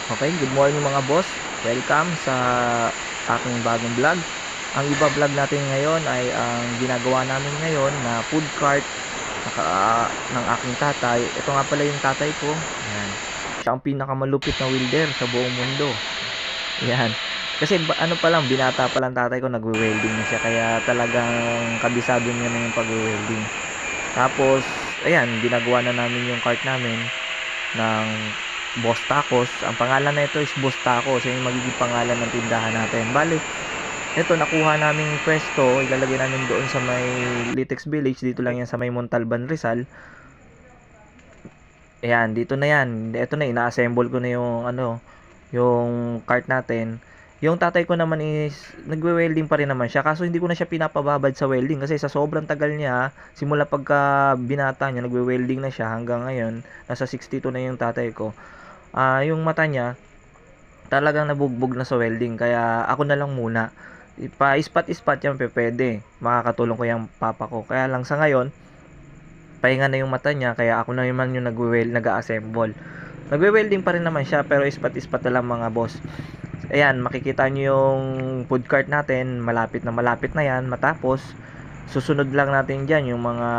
Okay, good morning mga boss. Welcome sa aking bagong vlog. Ang iba-vlog natin ngayon ay ang ginagawa namin ngayon na food cart ng aking tatay. Ito nga pala yung tatay ko. Ayan. Siya ang pinakamalupit na welder sa buong mundo. Ayan. Kasi ano pa lang, binata pa lang tatay ko, nagwe-welding na siya. Kaya talagang kabisado niya na yung pagwe-welding. Tapos, ayan, ginagawa na namin yung cart namin ng Boss Tacos. Ang pangalan na ito is Boss Tacos. Yung magiging pangalan ng tindahan natin. Bale, ito nakuha naming pwesto. Ilalagay namin doon sa may Litex Village. Dito lang yan sa may Montalban, Rizal. Ayan, dito na yan. Ito na, ina-assemble ko na yung cart natin. Yung tatay ko naman is nagwe-welding pa rin naman siya, kaso hindi ko na siya pinapababad sa welding kasi sa sobrang tagal niya, simula pagka binata niya, nagwe-welding na siya hanggang ngayon, nasa 62 na yung tatay ko. Yung mata niya talagang nabugbog na sa welding, kaya ako na lang muna. Pa-ispat-ispat yan pwede. Makakatulong ko yung papa ko. Kaya lang sa ngayon, pahinga na yung mata niya, kaya ako na naman yung nag-assemble. Nagwe-welding pa rin naman siya, pero ispat-ispat na lang mga boss. Ayan, makikita nyo yung food cart natin, malapit na yan, matapos susunod lang natin dyan yung mga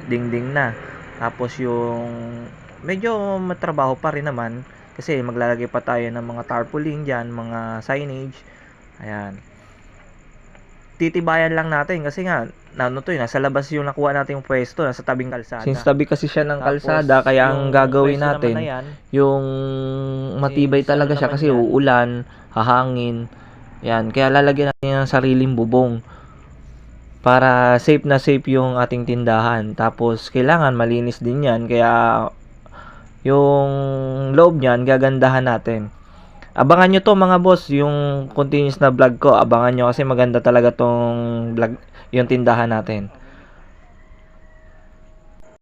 dingding na, tapos yung medyo matrabaho pa rin naman kasi maglalagay pa tayo ng mga tarpaulin dyan, mga signage. Ayan, titibayan lang natin kasi nga nasa labas yung nakuha nating pwesto, nasa tabing kalsada. Since tabi kasi siya ng kalsada, kaya ang gagawin natin, yung matibay talaga siya kasi uulan, hahangin. Yan, kaya lalagyan natin ng sariling bubong para safe na safe yung ating tindahan. Tapos kailangan malinis din yan, kaya yung loob niyan gagandahan natin. Abangan nyo to mga boss, yung continuous na vlog ko. Abangan nyo kasi maganda talaga tong vlog, yung tindahan natin.